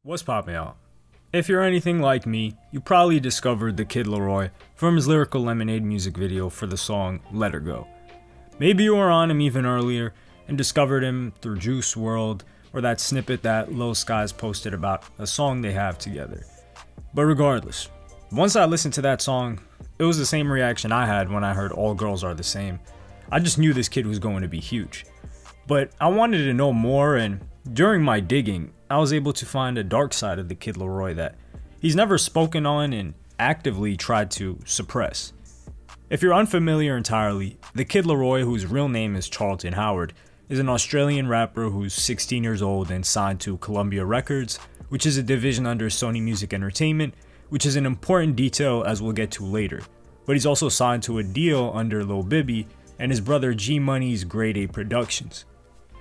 What's poppin', y'all? If you're anything like me, you probably discovered the Kid LAROI from his Lyrical Lemonade music video for the song Let Her Go. Maybe you were on him even earlier and discovered him through Juice WRLD or that snippet that Lil Skies posted about a song they have together. But regardless, once I listened to that song, it was the same reaction I had when I heard All Girls Are the Same. I just knew this kid was going to be huge. But I wanted to know more, and during my digging, I was able to find a dark side of the Kid LAROI that he's never spoken on and actively tried to suppress. If you're unfamiliar entirely, the Kid LAROI, whose real name is Charlton Howard, is an Australian rapper who's 16 years old and signed to Columbia Records, which is a division under Sony Music Entertainment, which is an important detail as we'll get to later. But he's also signed to a deal under Lil Bibby and his brother G Money's Grade A Productions.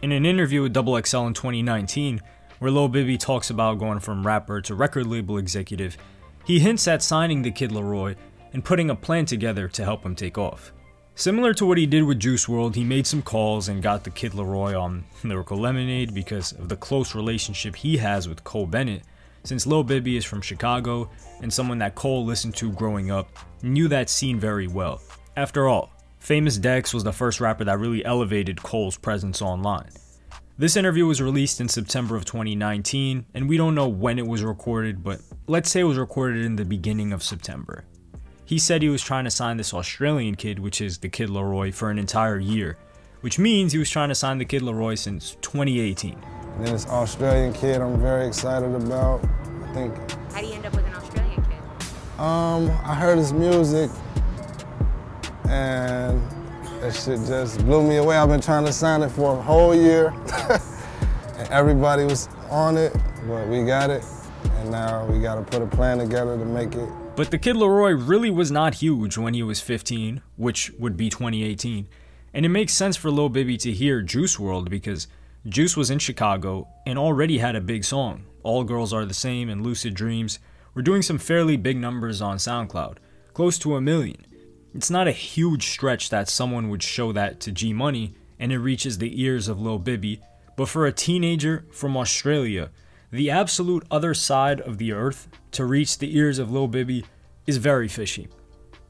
In an interview with XXL in 2019, where Lil Bibby talks about going from rapper to record label executive, he hints at signing the Kid LAROI and putting a plan together to help him take off. Similar to what he did with Juice WRLD, he made some calls and got the Kid LAROI on Lyrical Lemonade because of the close relationship he has with Cole Bennett, since Lil Bibby is from Chicago and someone that Cole listened to growing up, knew that scene very well. After all, Famous Dex was the first rapper that really elevated Cole's presence online. This interview was released in September of 2019, and we don't know when it was recorded, but let's say it was recorded in the beginning of September. He said he was trying to sign this Australian kid, which is the Kid LAROI, for an entire year, which means he was trying to sign the Kid LAROI since 2018. And this Australian kid I'm very excited about. I think. How do you end up with an Australian kid? I heard his music, and that shit just blew me away. I've been trying to sign it for a whole year, and everybody was on it, but we got it, and now we gotta put a plan together to make it. But the Kid LAROI really was not huge when he was 15, which would be 2018, and it makes sense for Lil Bibby to hear Juice WRLD because Juice was in Chicago and already had a big song. All Girls Are the Same and Lucid Dreams were doing some fairly big numbers on SoundCloud, close to 1 million. It's not a huge stretch that someone would show that to G Money and it reaches the ears of Lil Bibby, but for a teenager from Australia, the absolute other side of the earth to reach the ears of Lil Bibby is very fishy.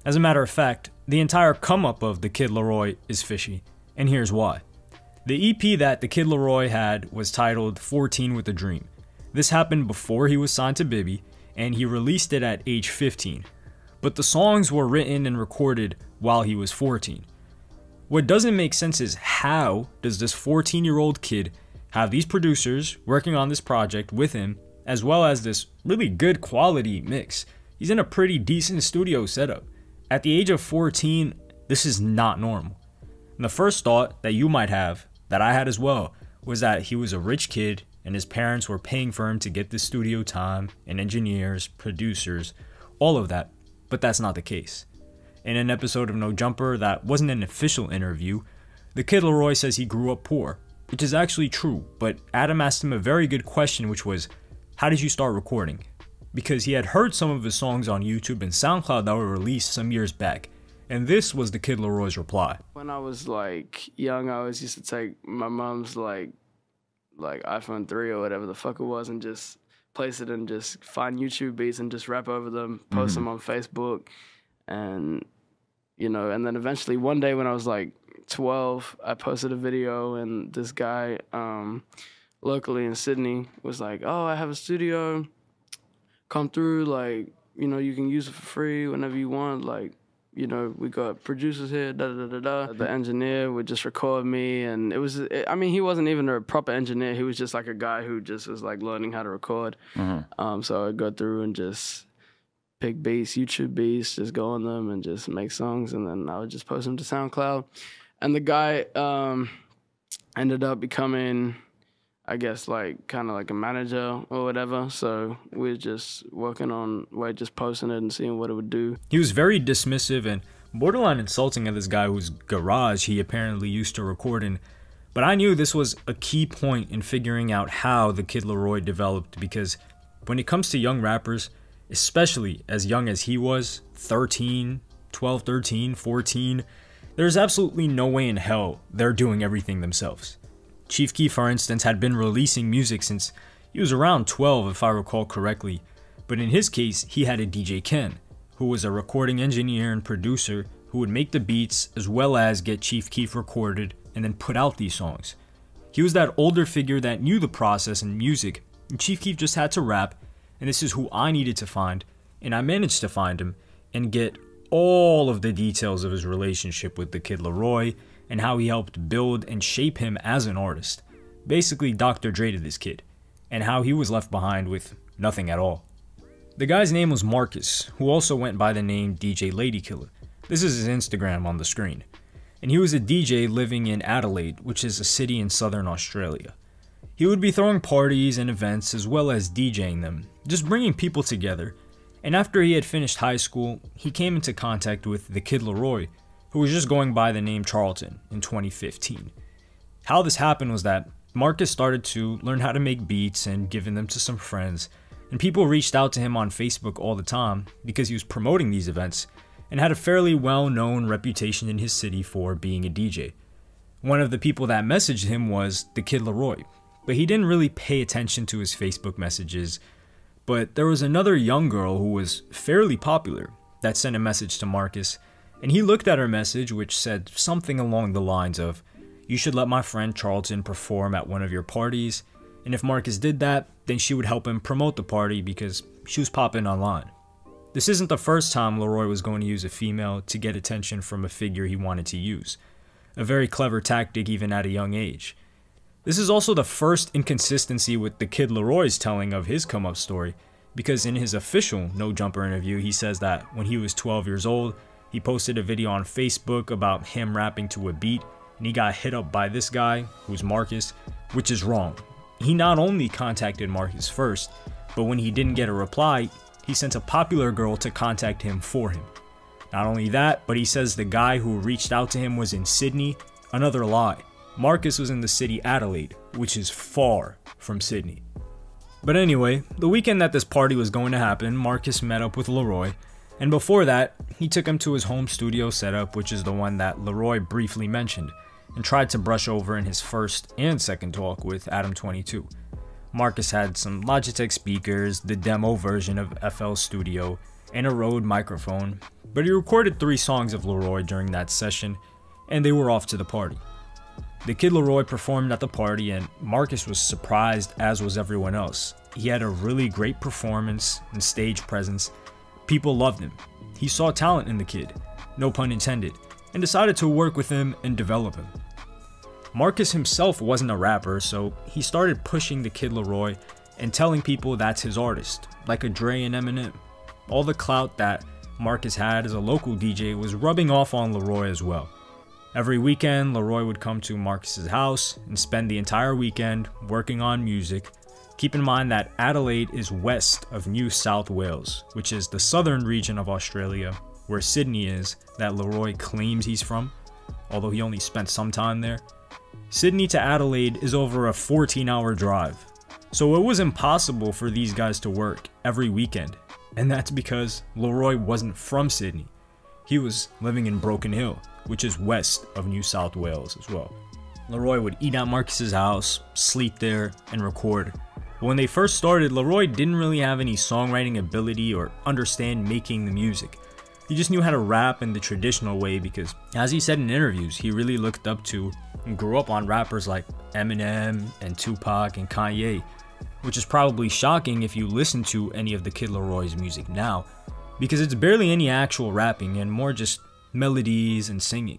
As a matter of fact, the entire come up of the Kid LAROI is fishy, and here's why. The EP that the Kid LAROI had was titled 14 with a Dream. This happened before he was signed to Bibby, and he released it at age 15. But the songs were written and recorded while he was 14. What doesn't make sense is how does this 14-year-old kid have these producers working on this project with him, as well as this really good quality mix? He's in a pretty decent studio setup. At the age of 14, this is not normal. And the first thought that you might have, that I had as well, was that he was a rich kid and his parents were paying for him to get the studio time and engineers, producers, all of that. But that's not the case. In an episode of No Jumper that wasn't an official interview, the Kid LAROI says he grew up poor, which is actually true, but Adam asked him a very good question, which was, how did you start recording? Because he had heard some of his songs on YouTube and SoundCloud that were released some years back, and this was the Kid LAROI's reply. When I was young, I always used to take my mom's like iPhone 3 or whatever the fuck it was and just place it and just find YouTube beats and just rap over them, post them on Facebook, and and then eventually one day when I was 12, I posted a video and this guy locally in Sydney was like, "Oh, I have a studio, come through, you can use it for free whenever you want, we got producers here, da-da-da-da-da." The engineer would just record me, and he wasn't even a proper engineer. He was just a guy who just was learning how to record. So I'd go through and just pick beats, YouTube beats, just go on them and just make songs, and then I would just post them to SoundCloud. And the guy ended up becoming, I guess, kind of a manager or whatever. So we're just just posting it and seeing what it would do. He was very dismissive and borderline insulting of this guy whose garage he apparently used to record in. But I knew this was a key point in figuring out how the Kid LAROI developed, because when it comes to young rappers, especially as young as he was, 13, 12, 13, 14, there's absolutely no way in hell they're doing everything themselves. Chief Keef, for instance, had been releasing music since He was around 12 if I recall correctly, but in his case, he had a DJ Ken, who was a recording engineer and producer who would make the beats as well as get Chief Keef recorded and then put out these songs. He was that older figure that knew the process in music, and Chief Keef just had to rap, and this is who I needed to find, and I managed to find him and get all of the details of his relationship with the Kid LAROI and how he helped build and shape him as an artist. Basically Dr. Dre to this kid, and how he was left behind with nothing at all. The guy's name was Marcus, who also went by the name DJ Ladykiller. This is his Instagram on the screen. And he was a DJ living in Adelaide, which is a city in southern Australia. He would be throwing parties and events as well as DJing them, just bringing people together. And after he had finished high school, he came into contact with the Kid LAROI, who was just going by the name Charlton in 2015. How this happened was that Marcus started to learn how to make beats and giving them to some friends, and people reached out to him on Facebook all the time because he was promoting these events and had a fairly well-known reputation in his city for being a DJ. One of the people that messaged him was the Kid LAROI, but he didn't really pay attention to his Facebook messages. But there was another young girl who was fairly popular that sent a message to Marcus, and he looked at her message, which said something along the lines of, "You should let my friend Charlton perform at one of your parties," and if Marcus did that, then she would help him promote the party because she was popping online. This isn't the first time LAROI was going to use a female to get attention from a figure he wanted to use. A very clever tactic even at a young age. This is also the first inconsistency with the Kid LAROI's telling of his come-up story, because in his official No Jumper interview, he says that when he was 12 years old, he posted a video on Facebook about him rapping to a beat, and he got hit up by this guy, who's Marcus, which is wrong. He not only contacted Marcus first, but when he didn't get a reply, he sent a popular girl to contact him for him. Not only that, but he says the guy who reached out to him was in Sydney. Another lie. Marcus was in the city Adelaide, which is far from Sydney. But anyway, the weekend that this party was going to happen, Marcus met up with LAROI, and before that, he took him to his home studio setup, which is the one that LAROI briefly mentioned, and tried to brush over in his first and second talk with Adam 22. Marcus had some Logitech speakers, the demo version of FL Studio, and a Rode microphone, but he recorded 3 songs of LAROI during that session, and they were off to the party. The Kid LAROI performed at the party, and Marcus was surprised, as was everyone else. He had a really great performance and stage presence. People loved him. He saw talent in the kid, no pun intended, and decided to work with him and develop him. Marcus himself wasn't a rapper, so he started pushing the Kid LAROI and telling people that's his artist, like a Dre and Eminem. All the clout that Marcus had as a local DJ was rubbing off on LAROI as well. Every weekend, LAROI would come to Marcus's house and spend the entire weekend working on music. Keep in mind that Adelaide is west of New South Wales, which is the southern region of Australia, where Sydney is, that LAROI claims he's from, although he only spent some time there. Sydney to Adelaide is over a 14-hour drive, so it was impossible for these guys to work every weekend, and that's because LAROI wasn't from Sydney. He was living in Broken Hill, which is west of New South Wales as well. LAROI would eat at Marcus's house, sleep there, and record. But when they first started, LAROI didn't really have any songwriting ability or understand making the music. He just knew how to rap in the traditional way because, as he said in interviews, he really looked up to and grew up on rappers like Eminem and Tupac and Kanye, which is probably shocking if you listen to any of the Kid LAROI's music now, because it's barely any actual rapping and more just melodies and singing.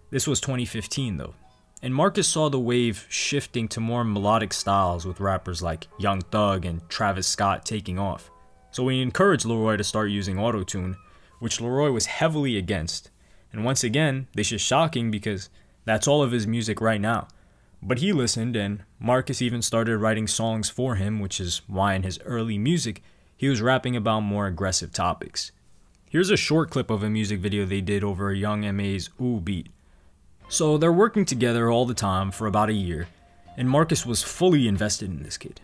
This was 2015 though, and Marcus saw the wave shifting to more melodic styles with rappers like Young Thug and Travis Scott taking off. So he encouraged LAROI to start using autotune, which LAROI was heavily against. And once again, this is shocking because that's all of his music right now. But he listened, and Marcus even started writing songs for him, which is why in his early music, he was rapping about more aggressive topics. Here's a short clip of a music video they did over a Young M.A.'s Ooh beat. So they're working together all the time for about a year, and Marcus was fully invested in this kid.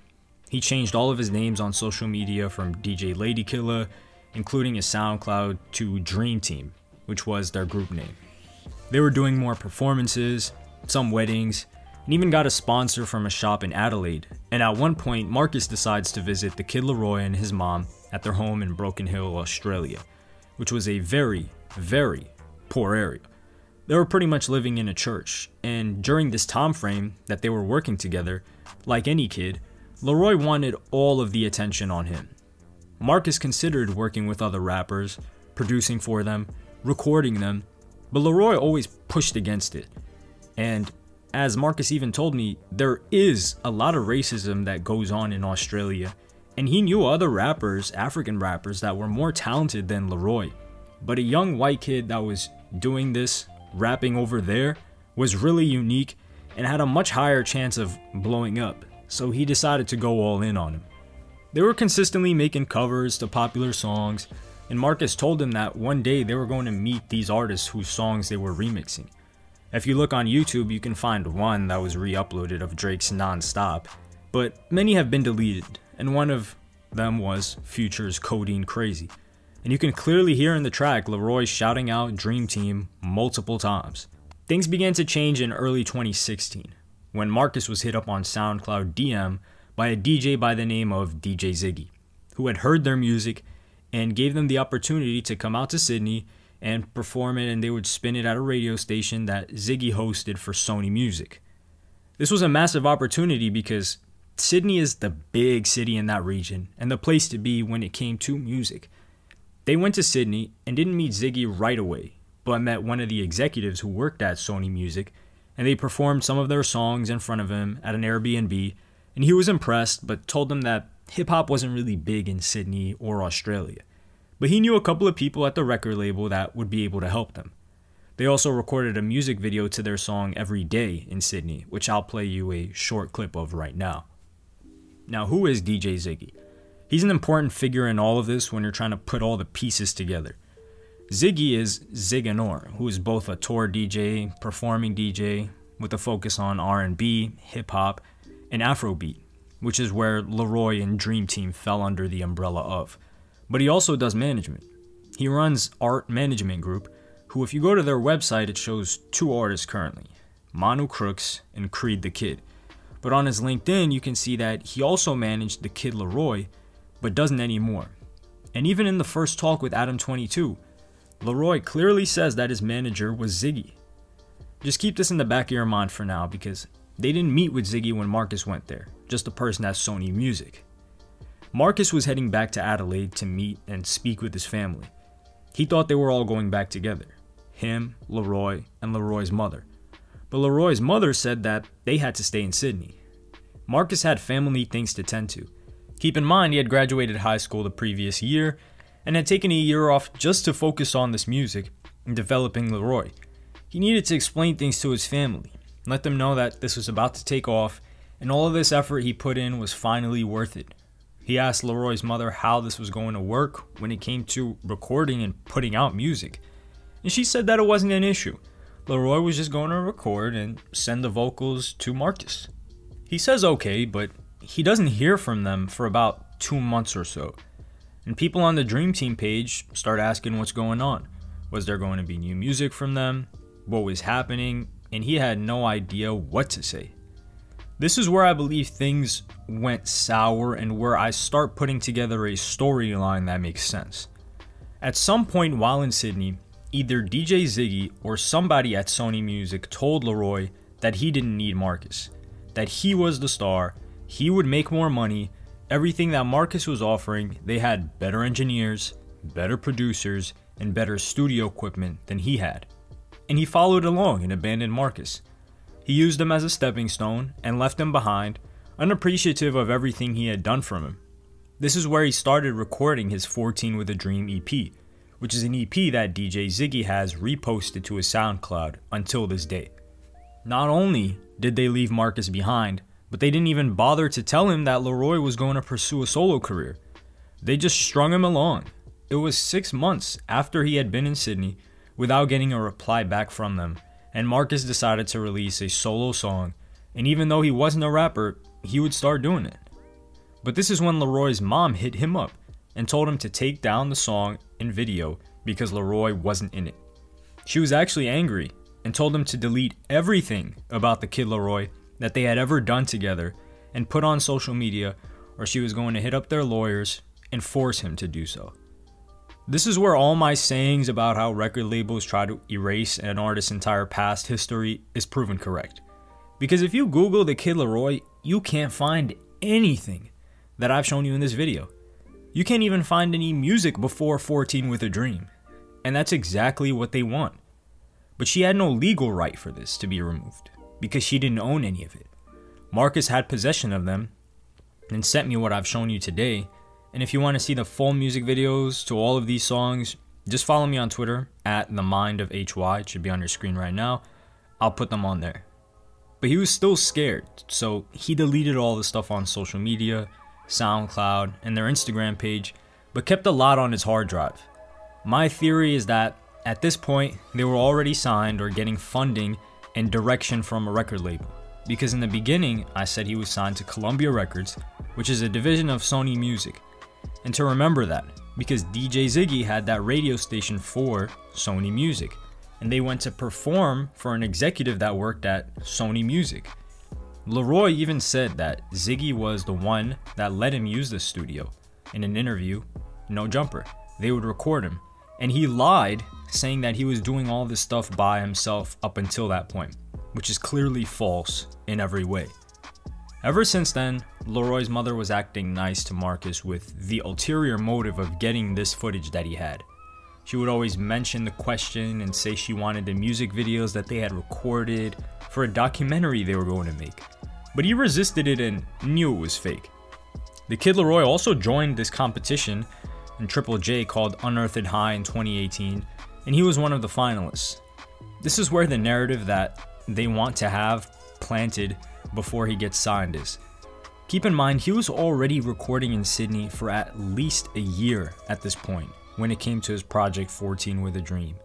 He changed all of his names on social media from DJ Ladykiller, including his SoundCloud, to Dream Team, which was their group name. They were doing more performances, some weddings, and even got a sponsor from a shop in Adelaide. And at one point, Marcus decides to visit the Kid LAROI and his mom at their home in Broken Hill, Australia, which was a very, very poor area. They were pretty much living in a church, and during this time frame that they were working together, like any kid, LAROI wanted all of the attention on him. Marcus considered working with other rappers, producing for them, recording them, but LAROI always pushed against it. And as Marcus even told me, there is a lot of racism that goes on in Australia, and he knew other rappers, African rappers, that were more talented than LAROI. But a young white kid that was doing this, rapping over there, was really unique and had a much higher chance of blowing up, so he decided to go all in on him. They were consistently making covers to popular songs, and Marcus told him that one day they were going to meet these artists whose songs they were remixing. If you look on YouTube, you can find one that was re-uploaded of Drake's Non-Stop, but many have been deleted, and one of them was Future's Codeine Crazy. And you can clearly hear in the track LAROI shouting out Dream Team multiple times. Things began to change in early 2016, when Marcus was hit up on SoundCloud DM by a DJ by the name of DJ Ziggy, who had heard their music and gave them the opportunity to come out to Sydney and perform it, and they would spin it at a radio station that Ziggy hosted for Sony Music. This was a massive opportunity because Sydney is the big city in that region and the place to be when it came to music. They went to Sydney and didn't meet Ziggy right away, but met one of the executives who worked at Sony Music, and they performed some of their songs in front of him at an Airbnb, and he was impressed but told them that hip-hop wasn't really big in Sydney or Australia. But he knew a couple of people at the record label that would be able to help them. They also recorded a music video to their song Every Day in Sydney, which I'll play you a short clip of right now. Now, who is DJ Ziggy? He's an important figure in all of this when you're trying to put all the pieces together. Ziggy is Zigganor, who is both a tour DJ, performing DJ, with a focus on R&B, hip-hop, and Afrobeat, which is where LAROI and Dream Team fell under the umbrella of. But he also does management. He runs Art Management Group, who if you go to their website, it shows two artists currently, Manu Crooks and Creed the Kid. But on his LinkedIn, you can see that he also managed the Kid LAROI, but doesn't anymore. And even in the first talk with Adam 22, LAROI clearly says that his manager was Ziggy. Just keep this in the back of your mind for now, because they didn't meet with Ziggy when Marcus went there, just a person at Sony Music. Marcus was heading back to Adelaide to meet and speak with his family. He thought they were all going back together, him, LAROI, and LAROI's mother. But LAROI's mother said that they had to stay in Sydney. Marcus had family things to tend to. Keep in mind he had graduated high school the previous year and had taken a year off just to focus on this music and developing LAROI. He needed to explain things to his family, let them know that this was about to take off and all of this effort he put in was finally worth it. He asked LAROI's mother how this was going to work when it came to recording and putting out music, and she said that it wasn't an issue. LAROI was just going to record and send the vocals to Marcus. He says okay, but he doesn't hear from them for about 2 months or so. And people on the Dream Team page start asking what's going on. Was there going to be new music from them? What was happening? And he had no idea what to say. This is where I believe things went sour and where I start putting together a storyline that makes sense. At some point while in Sydney, either DJ Ziggy or somebody at Sony Music told LAROI that he didn't need Marcus, that he was the star, he would make more money, everything that Marcus was offering, they had better engineers, better producers, and better studio equipment than he had. And he followed along and abandoned Marcus. He used him as a stepping stone and left him behind, unappreciative of everything he had done for him. This is where he started recording his 14 with a Dream EP, which is an EP that DJ Ziggy has reposted to his SoundCloud until this day. Not only did they leave Marcus behind, but they didn't even bother to tell him that LAROI was going to pursue a solo career. They just strung him along. It was 6 months after he had been in Sydney without getting a reply back from them, and Marcus decided to release a solo song, and even though he wasn't a rapper, he would start doing it. But this is when LAROI's mom hit him up and told him to take down the song and video because LAROI wasn't in it. She was actually angry and told him to delete everything about the Kid LAROI that they had ever done together and put on social media, or she was going to hit up their lawyers and force him to do so. This is where all my sayings about how record labels try to erase an artist's entire past history is proven correct. Because if you Google the Kid LAROI, you can't find anything that I've shown you in this video. You can't even find any music before 14 with a Dream. And that's exactly what they want. But she had no legal right for this to be removed, because she didn't own any of it. Marcus had possession of them and sent me what I've shown you today. And if you want to see the full music videos to all of these songs, just follow me on Twitter at @themindofhy. It should be on your screen right now. I'll put them on there. But he was still scared, so he deleted all the stuff on social media, SoundCloud, and their Instagram page, but kept a lot on his hard drive. My theory is that at this point, they were already signed or getting funding and direction from a record label. Because in the beginning, I said he was signed to Columbia Records, which is a division of Sony Music. And to remember that, because DJ Ziggy had that radio station for Sony Music, and they went to perform for an executive that worked at Sony Music. LAROI even said that Ziggy was the one that let him use the studio. In an interview, No Jumper, they would record him, and he lied, saying that he was doing all this stuff by himself up until that point, which is clearly false in every way. Ever since then, LAROI's mother was acting nice to Marcus with the ulterior motive of getting this footage that he had. She would always mention the question and say she wanted the music videos that they had recorded for a documentary they were going to make. But he resisted it and knew it was fake. The Kid LAROI also joined this competition in Triple J called Unearthed High in 2018, and he was one of the finalists. This is where the narrative that they want to have planted before he gets signed is. Keep in mind, he was already recording in Sydney for at least a year at this point when it came to his project 14 with a Dream.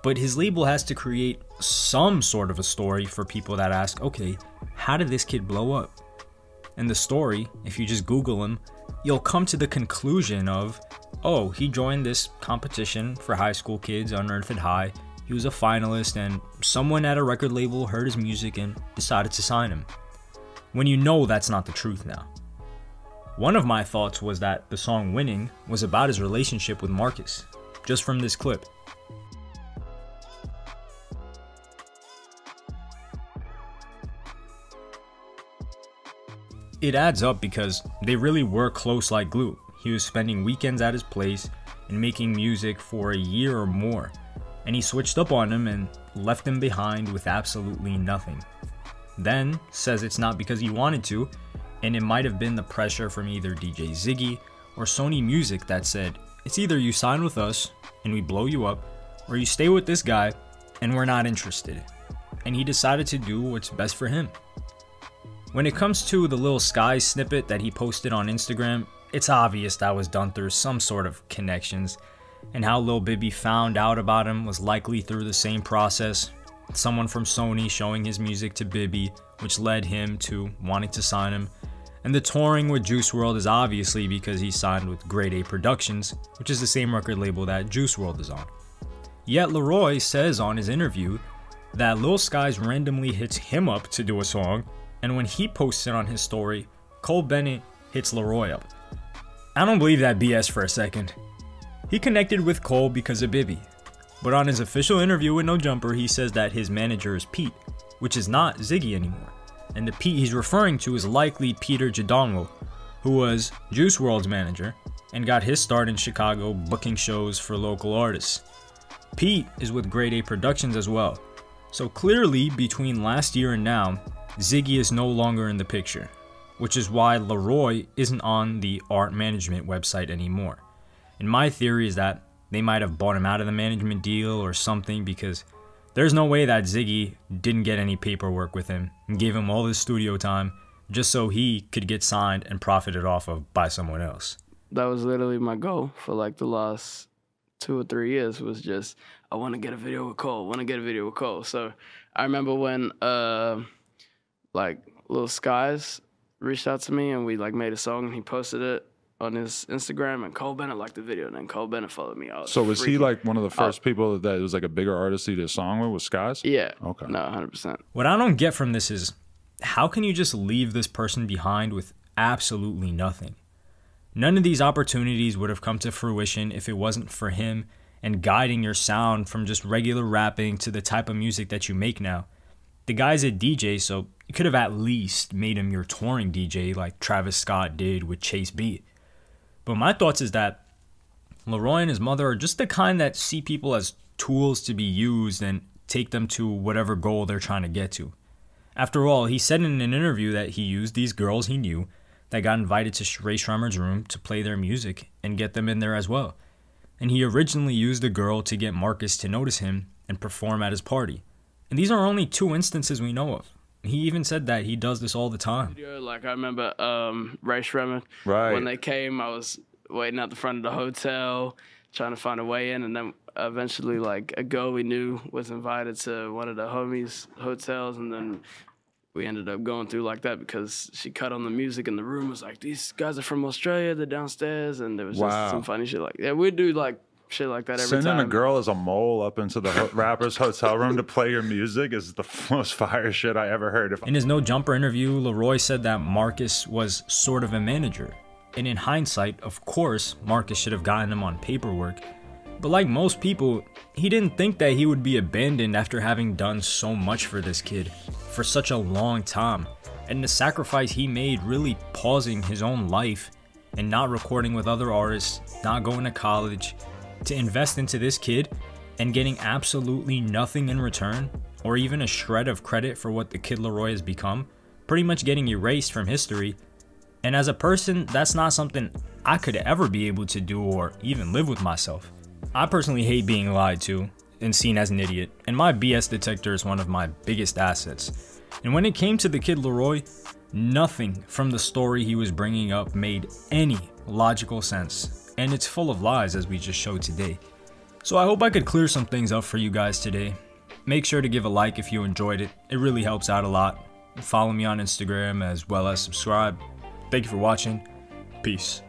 But his label has to create some sort of a story for people that ask, okay, how did this kid blow up? And the story, if you just Google him, you'll come to the conclusion of, oh, he joined this competition for high school kids, Unearthed High. He was a finalist, and someone at a record label heard his music and decided to sign him. When you know that's not the truth now. One of my thoughts was that the song Winning was about his relationship with Marcus, just from this clip. It adds up because they really were close like glue. He was spending weekends at his place and making music for a year or more, and he switched up on him and left him behind with absolutely nothing. Then says it's not because he wanted to, and it might have been the pressure from either DJ Ziggy or Sony Music that said, it's either you sign with us and we blow you up, or you stay with this guy and we're not interested. And he decided to do what's best for him. When it comes to the Lil Skies snippet that he posted on Instagram, it's obvious that was done through some sort of connections, and how Lil Bibby found out about him was likely through the same process. Someone from Sony showing his music to Bibby, which led him to wanting to sign him. And the touring with Juice WRLD is obviously because he signed with Grade A Productions, which is the same record label that Juice WRLD is on. Yet LAROI says on his interview that Lil Skies randomly hits him up to do a song, and when he posts it on his story, Cole Bennett hits LAROI up. I don't believe that BS for a second. He connected with Cole because of Bibby. But on his official interview with No Jumper, he says that his manager is Pete, which is not Ziggy anymore. And the Pete he's referring to is likely Peter Jadongo, who was Juice WRLD's manager and got his start in Chicago booking shows for local artists. Pete is with Grade A Productions as well. So clearly, between last year and now, Ziggy is no longer in the picture, which is why LAROI isn't on the art management website anymore. And my theory is that they might have bought him out of the management deal or something, because there's no way that Ziggy didn't get any paperwork with him and gave him all this studio time just so he could get signed and profited off of by someone else. That was literally my goal for like the last 2 or 3 years, was just, I want to get a video with Cole, So I remember when like Lil Skies reached out to me and we like made a song and he posted it on his Instagram, and Cole Bennett liked the video, and then Cole Bennett followed me out. So was he like one of the first people that was like a bigger artist he did a song with Skies? Yeah. Okay. No, 100%. What I don't get from this is, how can you just leave this person behind with absolutely nothing? None of these opportunities would have come to fruition if it wasn't for him and guiding your sound from just regular rapping to the type of music that you make now. The guy's a DJ, so you could have at least made him your touring DJ like Travis Scott did with Chase B. But my thoughts is that LAROI and his mother are just the kind that see people as tools to be used and take them to whatever goal they're trying to get to. After all, he said in an interview that he used these girls he knew that got invited to Ray Shremmer's room to play their music and get them in there as well. And he originally used a girl to get Marcus to notice him and perform at his party. And these are only 2 instances we know of. He even said that he does this all the time. Like I remember Ray Shremmer, Right. when they came, I was waiting at the front of the hotel, trying to find a way in, and then eventually like a girl we knew was invited to one of the homies' hotels, and then we ended up going through like that because she cut on the music in the room. Was like, these guys are from Australia, they're downstairs, and there was just some funny shit like that. Yeah, we'd do like shit like that every time. Sending a girl as a mole up into the rapper's hotel room to play your music is the most fire shit I ever heard. In his No Jumper interview, LAROI said that Marcus was sort of a manager. And in hindsight, of course, Marcus should have gotten him on paperwork. But like most people, he didn't think that he would be abandoned after having done so much for this kid for such a long time. And the sacrifice he made, really pausing his own life and not recording with other artists, not going to college, to invest into this kid and getting absolutely nothing in return, or even a shred of credit for what the Kid LAROI has become, pretty much getting erased from history. And as a person, that's not something I could ever be able to do or even live with myself. I personally hate being lied to and seen as an idiot, and my BS detector is one of my biggest assets. And when it came to the Kid LAROI, nothing from the story he was bringing up made any logical sense, and it's full of lies as we just showed today. So I hope I could clear some things up for you guys today. Make sure to give a like if you enjoyed it, it really helps out a lot. Follow me on Instagram as well as subscribe. Thank you for watching. Peace.